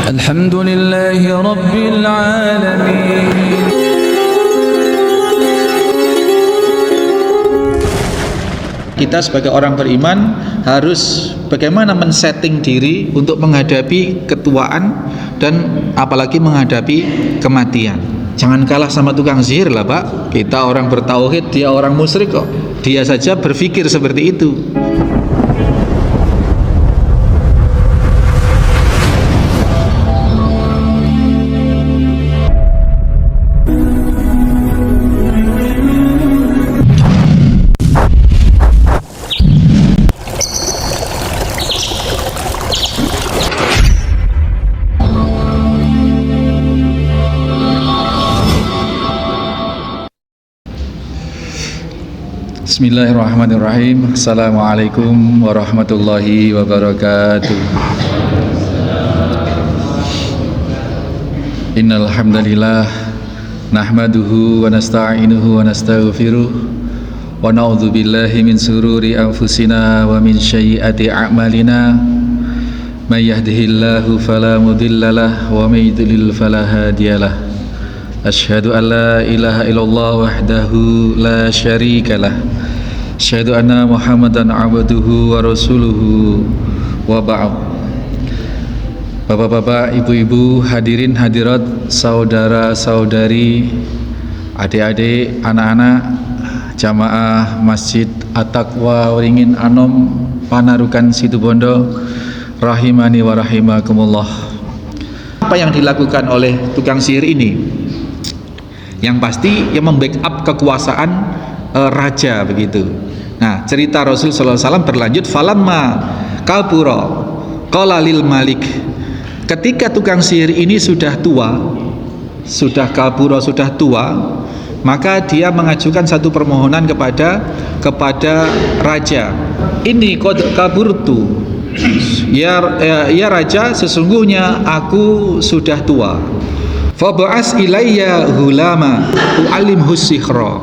Alhamdulillahi Rabbil Alamin. Kita sebagai orang beriman harus bagaimana men-setting diri untuk menghadapi ketuaan dan apalagi menghadapi kematian. Jangan kalah sama tukang sihir lah Pak. Kita orang bertauhid, dia orang musyrik kok. Dia saja berpikir seperti itu. Bismillahirrahmanirrahim. Assalamualaikum warahmatullahi wabarakatuh. Innal hamdalillah nahmaduhu wa nasta'inuhu wa nastaghfiruh wa na'udzu billahi min sururi anfusina wa min sayyiati a'malina. May yahdihillahu fala mudhillalah wa may yudlil fala hadiyalah. Asyhadu an la ilaha illallah wahdahu la syarikalah. Asyhadu anna Muhammadan abduhu wa rasuluhu wa ba'd. Bapak-bapak, ibu-ibu, hadirin hadirat, saudara-saudari, adik-adik, anak-anak jamaah Masjid At-Taqwa Waringin Anom Panarukan Situbondo, rahimani wa rahimakumullah. Apa yang dilakukan oleh tukang sihir ini? Yang pasti yang membackup kekuasaan raja begitu. Nah, cerita Rasul sallallahu alaihi wasallam berlanjut, falamma kabura qala lil malik. Ketika tukang sihir ini sudah tua, sudah kabura, sudah tua, maka dia mengajukan satu permohonan kepada raja. Ini qad kaburtu. Ya raja, sesungguhnya aku sudah tua. Fab'as ilayya hulama u'alimhu sihra.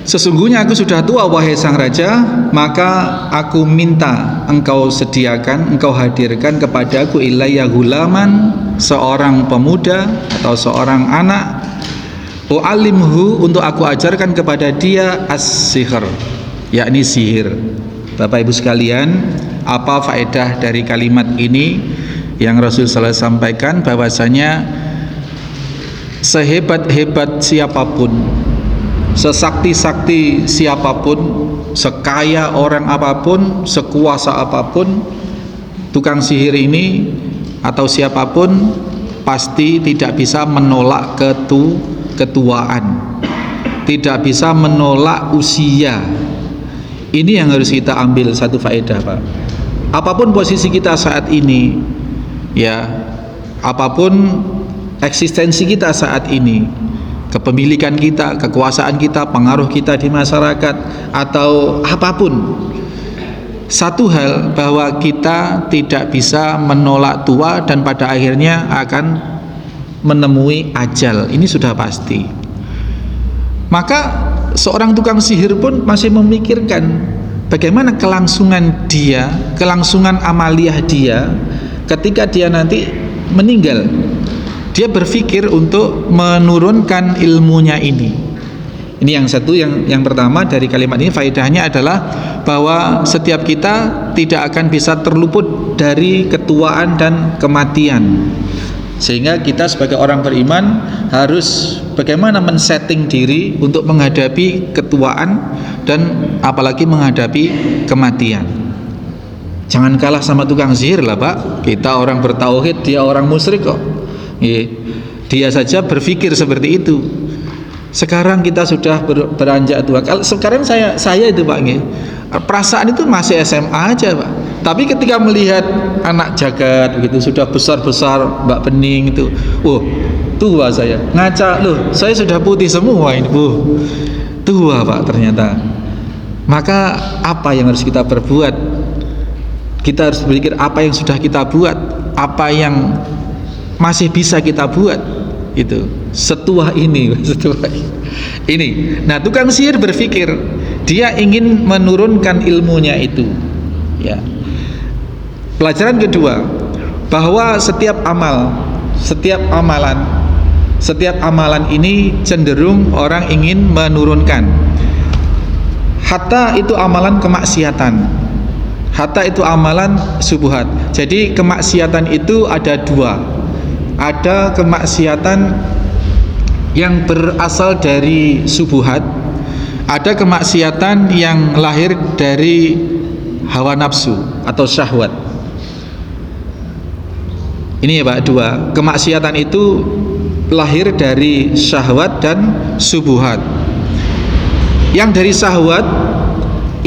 Sesungguhnya aku sudah tua wahai sang raja, maka aku minta engkau sediakan, engkau hadirkan kepadaku ilayya hulaman, seorang pemuda atau seorang anak, u'alimhu, untuk aku ajarkan kepada dia as-sihr, yakni sihir. Bapak Ibu sekalian, apa faedah dari kalimat ini? Yang Rasul sallallahu alaihi wasallam sampaikan bahwasanya sehebat-hebat siapapun, sesakti-sakti siapapun, sekaya orang apapun, sekuasa apapun, tukang sihir ini atau siapapun pasti tidak bisa menolak ketuaan, tidak bisa menolak usia. Ini yang harus kita ambil satu faedah, Pak. Apapun posisi kita saat ini, ya, apapun eksistensi kita saat ini, kepemilikan kita, kekuasaan kita, pengaruh kita di masyarakat, atau apapun, satu hal bahwa kita tidak bisa menolak tua dan pada akhirnya akan menemui ajal. Ini sudah pasti. Maka seorang tukang sihir pun masih memikirkan bagaimana kelangsungan dia, kelangsungan amaliyah dia ketika dia nanti meninggal. Dia berpikir untuk menurunkan ilmunya ini. Ini yang satu, yang pertama dari kalimat ini faedahnya adalah bahwa setiap kita tidak akan bisa terluput dari ketuaan dan kematian. Sehingga kita sebagai orang beriman harus bagaimana men-setting diri untuk menghadapi ketuaan dan apalagi menghadapi kematian. Jangan kalah sama tukang sihir lah Pak. Kita orang bertauhid, dia orang musyrik kok. Dia saja berpikir seperti itu. Sekarang kita sudah beranjak tua. Sekarang saya itu Pak, perasaan itu masih SMA aja Pak. Tapi ketika melihat anak jagat begitu sudah besar-besar, Mbak Bening itu, tua saya. Ngaca loh, saya sudah putih semua ini. Tua Pak ternyata. Maka apa yang harus kita perbuat? Kita harus berpikir apa yang sudah kita buat, apa yang masih bisa kita buat. Itu setua ini. Nah, tukang sihir berpikir dia ingin menurunkan ilmunya itu, ya. Pelajaran kedua, bahwa setiap amalan ini cenderung orang ingin menurunkan. Hatta itu amalan kemaksiatan, hatta itu amalan subuhat. Jadi kemaksiatan itu ada dua. Ada kemaksiatan yang berasal dari subuhat, ada kemaksiatan yang lahir dari hawa nafsu atau syahwat. Ini ya Pak, dua. Kemaksiatan itu lahir dari syahwat dan subuhat. Yang dari syahwat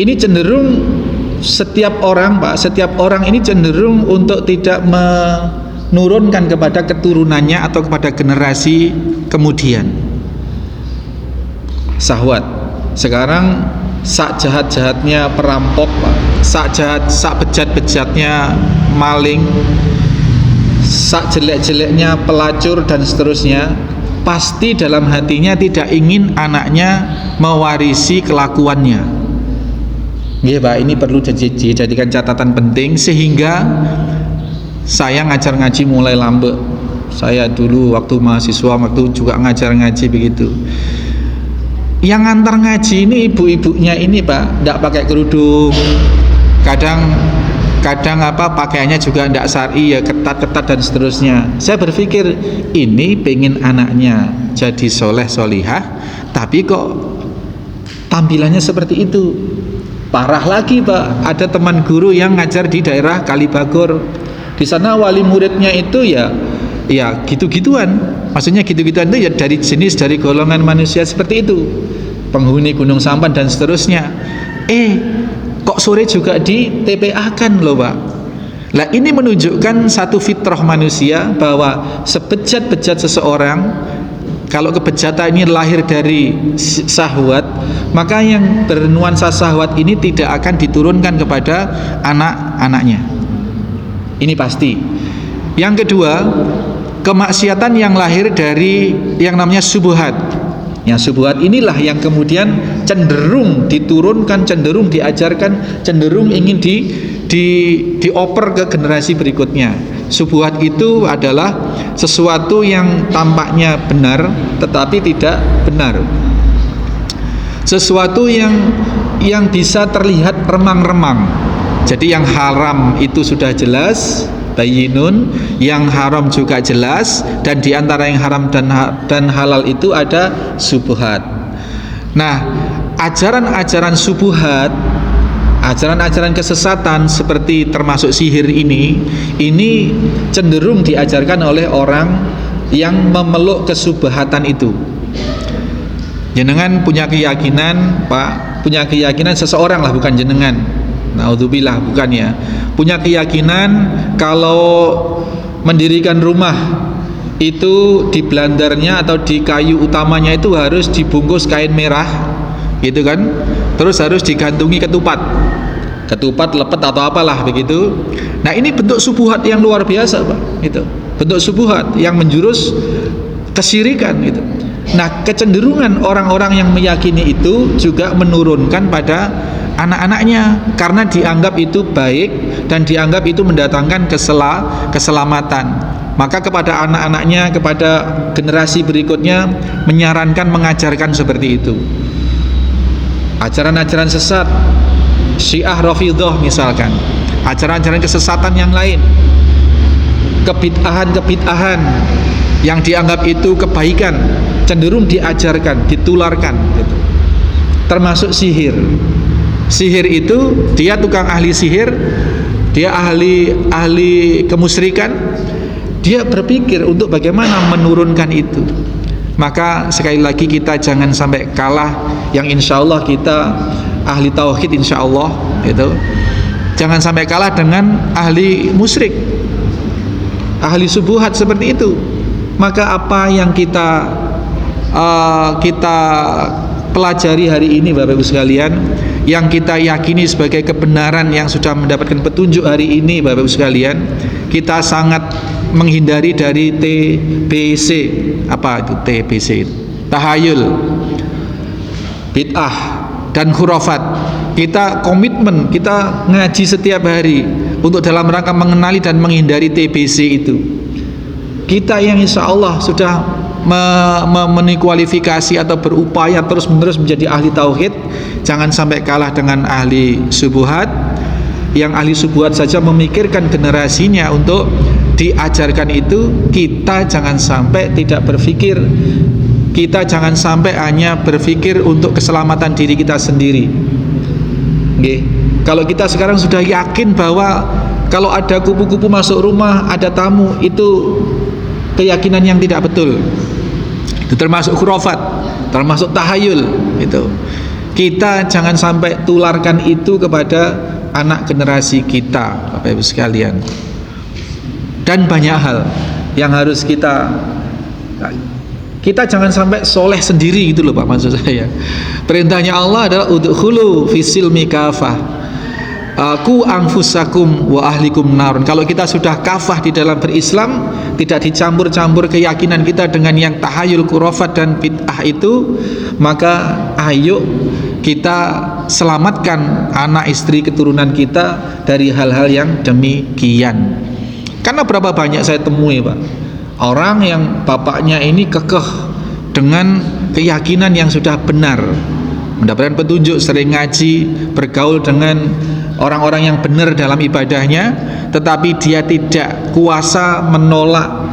ini cenderung setiap orang ini cenderung untuk tidak menurunkan kepada keturunannya atau kepada generasi kemudian. Syahwat sekarang sak jahat-jahatnya perampok, Pak, sak bejat-bejatnya maling, sak jelek-jeleknya pelacur dan seterusnya, pasti dalam hatinya tidak ingin anaknya mewarisi kelakuannya. Nggih Pak, ini perlu dijadikan catatan penting, sehingga saya ngajar ngaji mulai lambe. Saya dulu waktu mahasiswa waktu juga ngajar ngaji begitu. Yang ngantar ngaji ini ibu-ibunya ini Pak, tidak pakai kerudung. Kadang pakaiannya juga tidak syar'i, ya ketat-ketat dan seterusnya. Saya berpikir ini pengen anaknya jadi soleh solihah, tapi kok tampilannya seperti itu. Parah lagi Pak, ada teman guru yang ngajar di daerah Kalibagor. Di sana wali muridnya itu ya gitu-gituan. Maksudnya gitu-gituan itu ya dari golongan manusia seperti itu, penghuni Gunung Sampan dan seterusnya. Kok sore juga di TPA kan loh Pak. Lah ini menunjukkan satu fitrah manusia, bahwa sebejat-bejat seseorang, kalau kebejatan ini lahir dari syahwat, maka yang bernuansa syahwat ini tidak akan diturunkan kepada anak-anaknya. Ini pasti. Yang kedua, kemaksiatan yang lahir dari yang namanya subuhat. Yang subuhat inilah yang kemudian cenderung diturunkan, cenderung diajarkan, cenderung ingin dioper ke generasi berikutnya. Subuhat itu adalah sesuatu yang tampaknya benar tetapi tidak benar. Sesuatu yang bisa terlihat remang-remang. Jadi yang haram itu sudah jelas, bayyinun, yang haram juga jelas, dan di antara yang haram dan halal itu ada subuhat. Nah, ajaran-ajaran subuhat, ajaran-ajaran kesesatan seperti termasuk sihir ini cenderung diajarkan oleh orang yang memeluk kesubhatan itu. Jenengan punya keyakinan, Pak, punya keyakinan seseorang lah, bukan jenengan. Naudzubillah, bukan ya. Punya keyakinan kalau mendirikan rumah itu di belandarnya atau di kayu utamanya itu harus dibungkus kain merah, gitu kan? Terus harus digantungi ketupat lepet atau apalah begitu. Nah, ini bentuk subuhat yang luar biasa Pak, itu bentuk subuhat yang menjurus kesyirikan gitu. Nah, kecenderungan orang-orang yang meyakini itu juga menurunkan pada anak-anaknya, karena dianggap itu baik dan dianggap itu mendatangkan keselamatan. Maka kepada anak-anaknya, kepada generasi berikutnya menyarankan, mengajarkan seperti itu. Ajaran-ajaran sesat Syiah Rafidhah misalkan, ajaran-ajaran kesesatan yang lain, kebid'ahan yang dianggap itu kebaikan, cenderung diajarkan, ditularkan gitu. Termasuk sihir. Sihir itu dia tukang ahli sihir, dia ahli kemusyrikan, dia berpikir untuk bagaimana menurunkan itu. Maka sekali lagi kita jangan sampai kalah, yang insya Allah kita ahli tauhid insya Allah itu, jangan sampai kalah dengan ahli musyrik, ahli subuhat seperti itu. Maka apa yang kita pelajari hari ini Bapak Ibu sekalian, yang kita yakini sebagai kebenaran yang sudah mendapatkan petunjuk hari ini Bapak Ibu sekalian, kita sangat menghindari dari TBC. Apa itu TBC? Tahayul, bid'ah, dan khurafat. Kita komitmen, kita ngaji setiap hari untuk dalam rangka mengenali dan menghindari TBC itu. Kita yang insya Allah sudah memenuhi kualifikasi atau berupaya terus-menerus menjadi ahli tauhid, jangan sampai kalah dengan ahli subuhat. Yang ahli subuhat saja memikirkan generasinya untuk diajarkan itu, kita jangan sampai tidak berpikir. Kita jangan sampai hanya berpikir untuk keselamatan diri kita sendiri. Oke. Kalau kita sekarang sudah yakin bahwa kalau ada kupu-kupu masuk rumah, ada tamu, itu keyakinan yang tidak betul. Itu termasuk khurafat, termasuk tahayul. Itu kita jangan sampai tularkan itu kepada anak generasi kita, Bapak Ibu sekalian. Dan banyak hal yang harus kita jangan sampai soleh sendiri gitu loh Pak, maksud saya. Perintahnya Allah adalah udkhulu fisilmi kafah, aku anfusakum wa ahlikum narun. Kalau kita sudah kafah di dalam berislam, tidak dicampur-campur keyakinan kita dengan yang tahayul, khurafat dan bid'ah itu, maka ayo kita selamatkan anak istri keturunan kita dari hal-hal yang demikian. Karena berapa banyak saya temui Pak, orang yang bapaknya ini kekeh dengan keyakinan yang sudah benar, mendapatkan petunjuk, sering ngaji, bergaul dengan orang-orang yang benar dalam ibadahnya, tetapi dia tidak kuasa menolak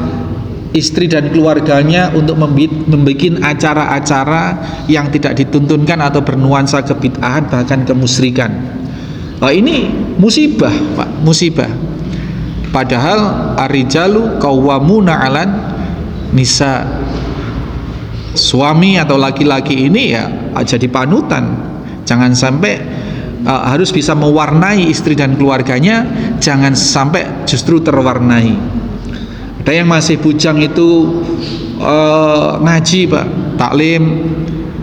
istri dan keluarganya untuk membuat acara-acara yang tidak dituntunkan atau bernuansa kebid'ahan, bahkan kemusyrikan. Ini musibah Pak, musibah. Padahal ar-rijalu qawwamuna 'alan nisa. Suami atau laki-laki ini ya jadi panutan. Jangan sampai harus bisa mewarnai istri dan keluarganya, jangan sampai justru terwarnai. Ada yang masih bujang itu ngaji Pak, taklim,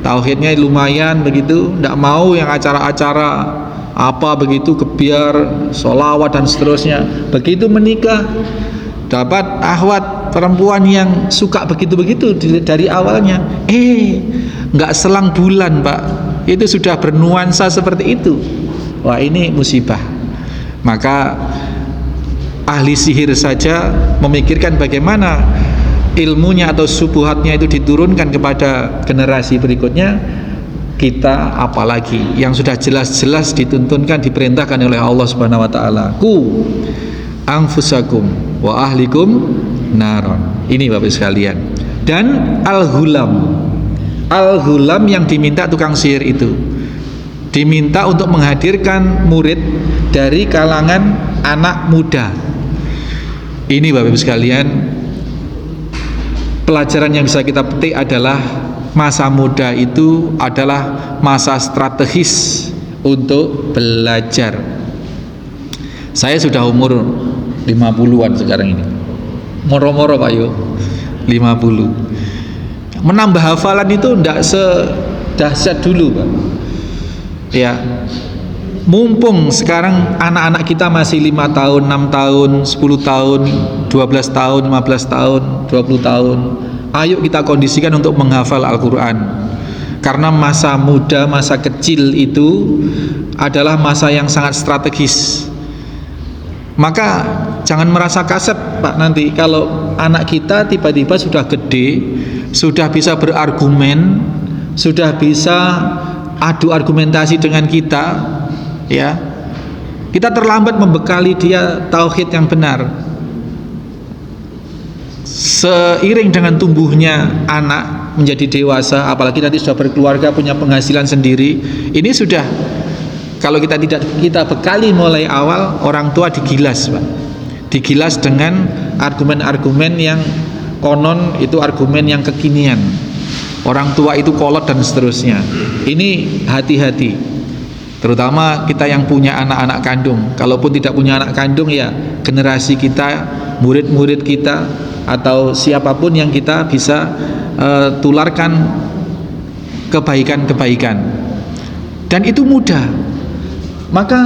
tauhidnya lumayan begitu, tidak mau yang acara-acara apa begitu, kebiar, sholawat dan seterusnya. Begitu menikah, dapat akhwat perempuan yang suka begitu-begitu dari awalnya, nggak selang bulan Pak, itu sudah bernuansa seperti itu. Wah, ini musibah. Maka ahli sihir saja memikirkan bagaimana ilmunya atau subuhatnya itu diturunkan kepada generasi berikutnya. Kita apalagi yang sudah jelas-jelas dituntunkan, diperintahkan oleh Allah Subhanahu wa taala, ku anfusakum wa ahlikum naron. Ini Bapak sekalian. Dan al-ghulam yang diminta tukang sihir itu diminta untuk menghadirkan murid dari kalangan anak muda. Ini Bapak Ibu sekalian, pelajaran yang bisa kita petik adalah masa muda itu adalah masa strategis untuk belajar. Saya sudah umur 50-an sekarang ini. Moro-moro Pak Yo, 50. Menambah hafalan itu tidak sedahsyat dulu Pak. Ya, mumpung sekarang anak-anak kita masih 5 tahun, 6 tahun, 10 tahun, 12 tahun, 15 tahun, 20 tahun, ayo kita kondisikan untuk menghafal Al-Quran. Karena masa muda, masa kecil itu adalah masa yang sangat strategis. Maka jangan merasa kasep Pak, nanti kalau anak kita tiba-tiba sudah gede, sudah bisa berargumen, sudah bisa adu argumentasi dengan kita, ya, kita terlambat membekali dia tauhid yang benar. Seiring dengan tumbuhnya anak menjadi dewasa, apalagi nanti sudah berkeluarga, punya penghasilan sendiri, ini sudah, kalau kita tidak kita bekali mulai awal, orang tua digilas Pak, digilas dengan argumen-argumen yang konon itu argumen yang kekinian, orang tua itu kolot dan seterusnya. Ini hati-hati, terutama kita yang punya anak-anak kandung. Kalaupun tidak punya anak kandung, ya generasi kita, murid-murid kita, atau siapapun yang kita bisa tularkan kebaikan-kebaikan. Dan itu mudah. Maka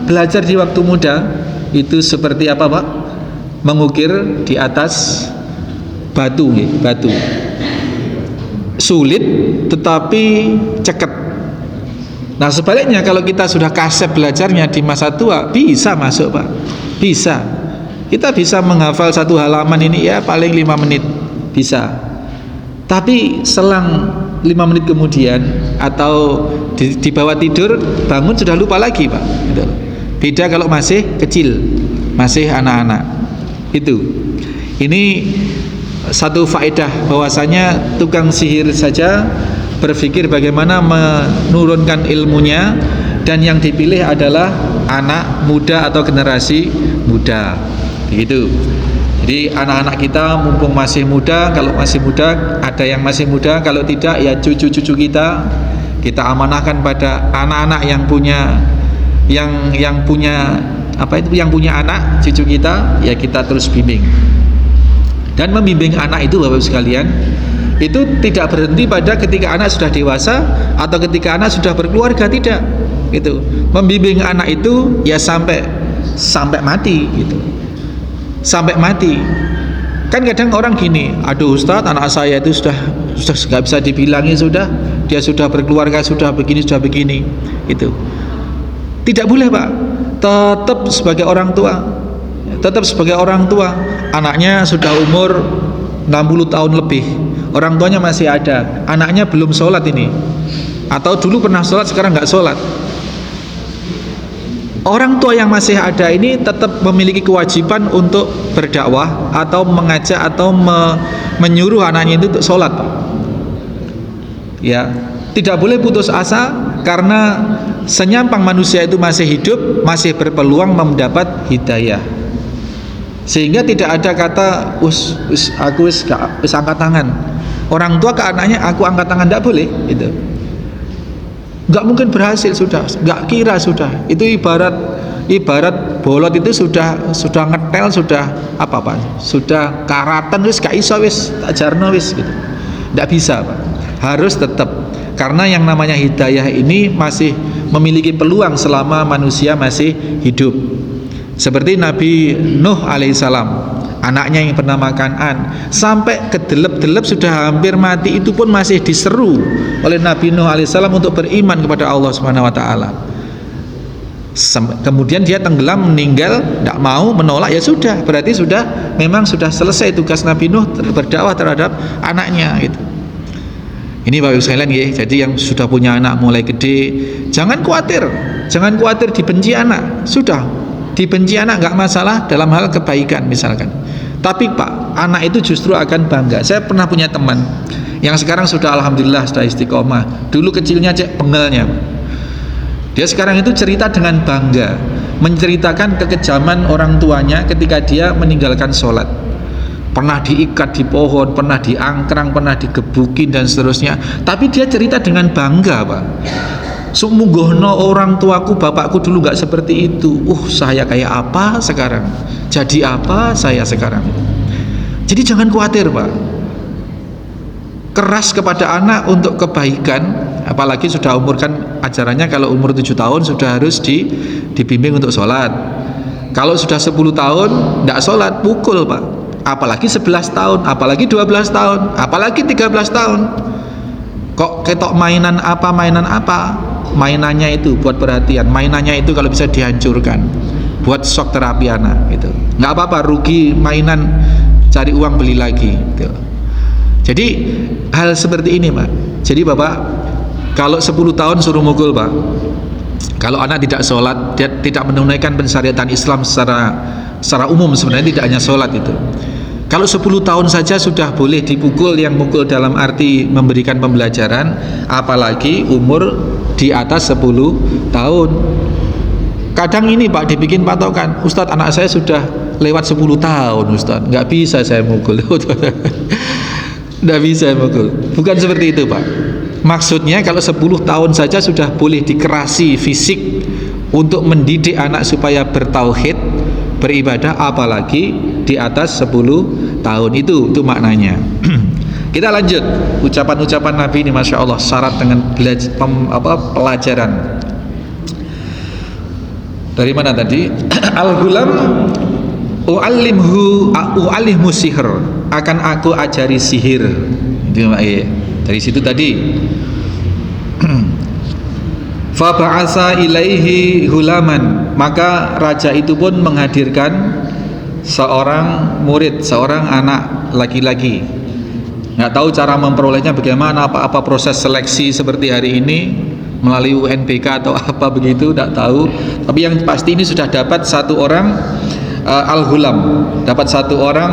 belajar di waktu muda itu seperti apa Pak? Mengukir di atas batu, batu. Sulit tetapi ceket. Nah sebaliknya kalau kita sudah kasep belajarnya di masa tua, bisa masuk Pak, bisa. Kita bisa menghafal satu halaman ini ya paling 5 menit, bisa. Tapi selang 5 menit kemudian atau di bawah tidur bangun sudah lupa lagi Pak, gitu. Beda kalau masih kecil, masih anak-anak. Itu. Ini satu faedah bahwasanya tukang sihir saja berpikir bagaimana menurunkan ilmunya, dan yang dipilih adalah anak muda atau generasi muda. Begitu. Jadi anak-anak kita mumpung masih muda, kalau masih muda ada yang masih muda, kalau tidak ya cucu-cucu kita amanahkan pada anak-anak yang punya yang punya anak cucu kita, ya kita terus bimbing. Dan membimbing anak itu Bapak sekalian, itu tidak berhenti pada ketika anak sudah dewasa atau ketika anak sudah berkeluarga, tidak. Gitu. Membimbing anak itu ya sampai mati gitu. Sampai mati. Kan kadang orang gini, aduh Ustadz, anak saya itu sudah nggak bisa dibilangi, dia sudah berkeluarga, sudah begini itu. Tidak boleh Pak. Tetap sebagai orang tua, anaknya sudah umur 60 tahun lebih, orang tuanya masih ada, anaknya belum sholat ini, atau dulu pernah sholat sekarang nggak sholat. Orang tua yang masih ada ini tetap memiliki kewajiban untuk berdakwah atau mengajak atau menyuruh anaknya itu untuk sholat Pak. Ya, tidak boleh putus asa, karena senyampang manusia itu masih hidup, masih berpeluang mendapat hidayah. Sehingga tidak ada kata aku angkat tangan. Orang tua ke anaknya aku angkat tangan, tidak boleh itu. Nggak mungkin berhasil, nggak kira sudah. Itu ibarat bolot itu sudah ngetel, sudah sudah karatan, wis gak iso, wis tak jarno wis gitu. Nggak bisa Pak. Harus tetap, karena yang namanya hidayah ini masih memiliki peluang selama manusia masih hidup. Seperti Nabi Nuh alaihissalam, anaknya yang bernama Kan'an, sampai kedelep-delep sudah hampir mati, itu pun masih diseru oleh Nabi Nuh alaihissalam untuk beriman kepada Allah Subhanahu wa taala. Kemudian dia tenggelam, meninggal, tidak mau, menolak, ya sudah, berarti memang sudah selesai tugas Nabi Nuh berdakwah terhadap anaknya gitu. Ini Bapak Ibu sekalian ya, jadi yang sudah punya anak mulai gede, jangan khawatir dibenci anak, sudah dibenci anak nggak masalah dalam hal kebaikan misalkan. Tapi Pak, anak itu justru akan bangga. Saya pernah punya teman yang sekarang sudah alhamdulillah sudah istiqomah. Dulu kecilnya cek pengelnya. Dia sekarang itu cerita dengan bangga, menceritakan kekejaman orang tuanya ketika dia meninggalkan sholat. Pernah diikat di pohon, pernah diangkrang, pernah digebukin dan seterusnya. Tapi dia cerita dengan bangga Pak. Sumunggohno orang tuaku, bapakku dulu nggak seperti itu. Saya kayak apa sekarang? Jadi apa saya sekarang? Jadi jangan khawatir Pak. Keras kepada anak untuk kebaikan, apalagi sudah umur, kan ajarannya kalau umur 7 tahun sudah harus dibimbing untuk sholat. Kalau sudah 10 tahun tidak sholat, pukul Pak. Apalagi 11 tahun, apalagi 12 tahun, apalagi 13 tahun. Kok ketok mainan apa, mainannya itu buat perhatian, mainannya itu kalau bisa dihancurkan, buat shock terapi anak gitu. Nggak apa-apa, rugi mainan, cari uang beli lagi gitu. Jadi hal seperti ini Pak. Jadi Bapak, kalau 10 tahun suruh mukul Pak. Kalau anak tidak sholat, dia tidak menunaikan pensyariatan Islam secara umum, sebenarnya tidak hanya sholat itu. Kalau 10 tahun saja sudah boleh dipukul, yang mukul dalam arti memberikan pembelajaran, apalagi umur di atas 10 tahun. Kadang ini Pak dibikin patokan, Ustadz anak saya sudah lewat 10 tahun Ustadz, nggak bisa saya mukul. Nggak bisa mukul. Bukan seperti itu Pak. Maksudnya kalau 10 tahun saja sudah boleh dikerasi fisik untuk mendidik anak supaya bertauhid, beribadah, apalagi di atas 10 tahun. Itu maknanya. Kita lanjut ucapan-ucapan Nabi ini, Masya Allah, syarat dengan pelajaran. Dari mana tadi? Al-Ghulam u'allimhu sihr, akan aku ajari sihir. Itu dari situ tadi. Fa ba'atsa ilaihi hulaman, maka raja itu pun menghadirkan seorang murid, seorang anak laki-laki. Nggak tahu cara memperolehnya bagaimana, apa proses seleksi seperti hari ini melalui UNBK atau apa begitu, tidak tahu. Tapi yang pasti ini sudah dapat satu orang al-hulam, dapat satu orang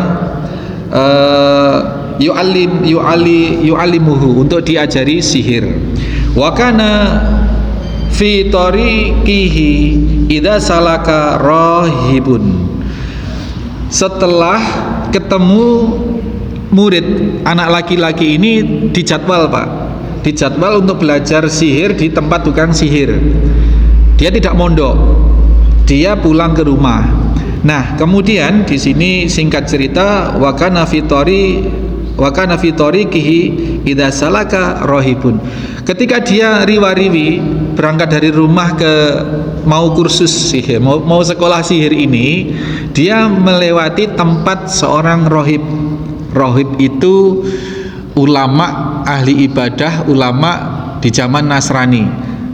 yu'allimuhu, untuk diajari sihir. Wa kana fi tariqihi idza salaka rahibun. Setelah ketemu murid anak laki-laki ini dijadwal, Pak, dijadwal untuk belajar sihir di tempat tukang sihir. Dia tidak mondok, dia pulang ke rumah. Nah, kemudian di sini singkat cerita, wa kana fi tariqihi idza salaka rahibun. Ketika dia riwa-riwi berangkat dari rumah ke mau kursus sihir, mau sekolah sihir ini, dia melewati tempat seorang rohib. Rohib itu ulama ahli ibadah, ulama di zaman Nasrani.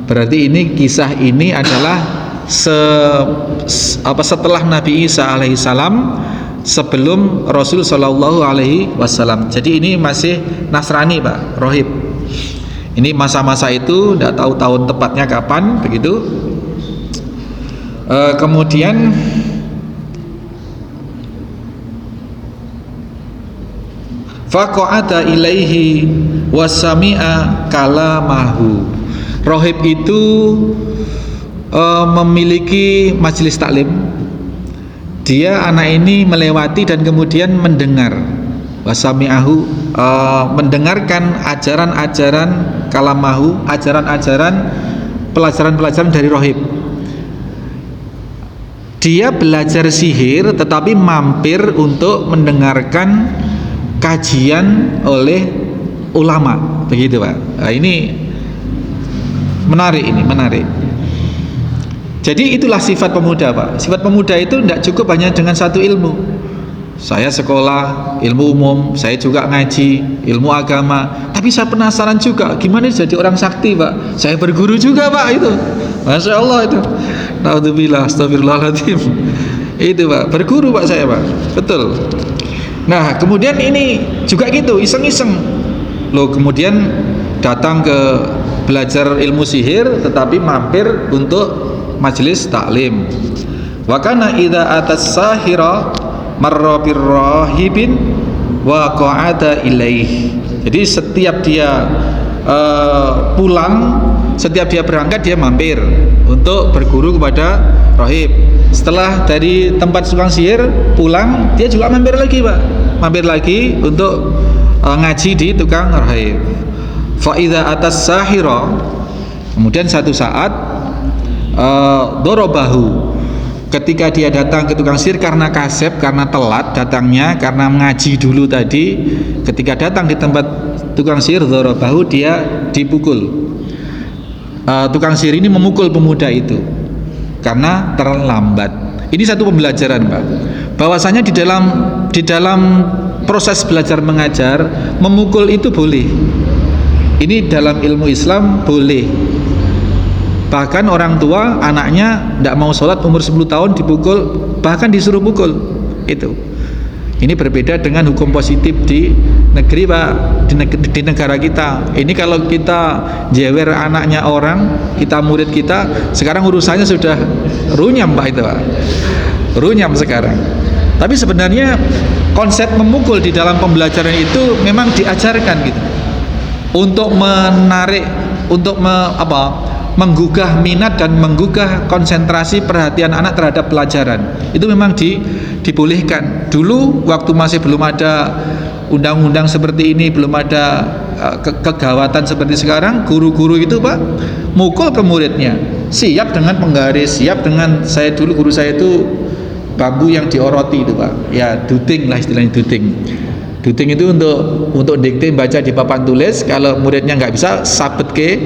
Berarti ini kisah ini adalah setelah Nabi Isa alaihissalam, sebelum Rasul Shallallahu Alaihi Wasallam. Jadi ini masih Nasrani, Pak, rohib. Ini masa-masa itu, tidak tahu tahun tepatnya kapan, begitu. Kemudian faqa'ada ilaihi wasami'a kalamahu. Rohib itu memiliki majelis taklim. Dia anak ini melewati dan kemudian mendengar wasami'ahu, mendengarkan ajaran-ajaran kalamahu, ajaran-ajaran pelajaran-pelajaran dari rohib. Dia belajar sihir tetapi mampir untuk mendengarkan kajian oleh ulama, begitu, Pak. Nah, ini menarik, ini menarik. Jadi itulah sifat pemuda, Pak. Sifat pemuda itu tidak cukup hanya dengan satu ilmu. Saya sekolah ilmu umum, saya juga ngaji ilmu agama, tapi saya penasaran juga gimana jadi orang sakti, Pak. Saya berguru juga, Pak, itu. Masya Allah itu. Naudzubillah, astagfirullahaladzim. Itu, Pak, berguru, Pak, saya, Pak. Betul. Nah, kemudian ini juga gitu, iseng-iseng. Loh, kemudian datang ke belajar ilmu sihir tetapi mampir untuk majelis taklim. Wa kana idza atas sahira marra birrahibin wa qa'ada ilaih. Jadi setiap dia pulang, setiap dia berangkat, dia mampir untuk berguru kepada rahib. Setelah dari tempat tukang sihir pulang, dia juga mampir lagi, Pak, mampir lagi untuk ngaji di tukang rahib. Fa idza atas sahira, kemudian satu saat dorobahu, ketika dia datang ke tukang sihir karena kasep, karena telat datangnya, karena mengaji dulu tadi, ketika datang di tempat tukang sihir dorobahu, dia dipukul. Tukang sihir ini memukul pemuda itu karena terlambat. Ini satu pembelajaran, Pak, bahwasanya di dalam proses belajar mengajar memukul itu boleh. Ini dalam ilmu Islam boleh. Bahkan orang tua anaknya tidak mau sholat umur 10 tahun dipukul, bahkan disuruh pukul. Itu. Ini berbeda dengan hukum positif di negeri, Pak, di negara kita. Ini kalau kita jewer anaknya orang, kita murid kita, sekarang urusannya sudah runyam, Pak, itu, Pak. Runyam sekarang. Tapi sebenarnya konsep memukul di dalam pembelajaran itu memang diajarkan gitu. Untuk menarik, untuk menggugah minat dan menggugah konsentrasi perhatian anak terhadap pelajaran. Itu memang dibolehkan. Dulu waktu masih belum ada undang-undang seperti ini, belum ada kegawatan seperti sekarang, guru-guru itu, Pak, mukul ke muridnya, siap dengan penggaris, siap dengan, saya dulu guru saya itu bambu yang dioroti itu, Pak, ya duting lah istilahnya, duting. Duting itu untuk dikte baca di papan tulis. Kalau muridnya nggak bisa, sabet ke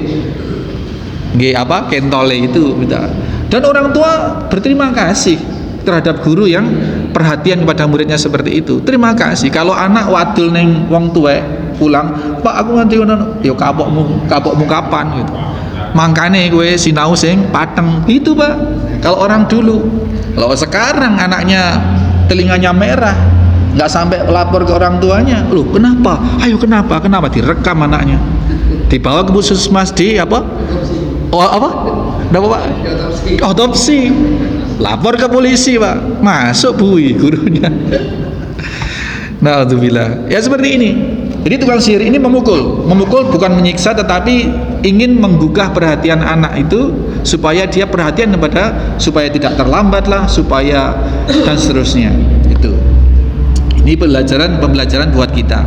kentole itu minta. Dan orang tua berterima kasih terhadap guru yang perhatian kepada muridnya seperti itu. Terima kasih. Kalau anak wadul neng wong tuwek pulang, Pak, aku nganti ngono, yo kapokmu kapan gitu. mangkane gue sinau sing pateng gitu Pak. Kalau orang dulu. Kalau sekarang anaknya telinganya merah, nggak sampai lapor ke orang tuanya, loh kenapa? Ayo kenapa? Direkam anaknya, dibawa ke puskesmas di apa? Oh apa? Apa Pak? Otopsi. Lapor ke polisi Pak. Masuk bui gurunya. Na'udzubillah. Ya seperti ini. Jadi tukang sihir ini memukul bukan menyiksa, tetapi ingin menggugah perhatian anak itu supaya dia perhatian supaya tidak terlambat lah, supaya dan seterusnya. Itu. Ini pembelajaran buat kita.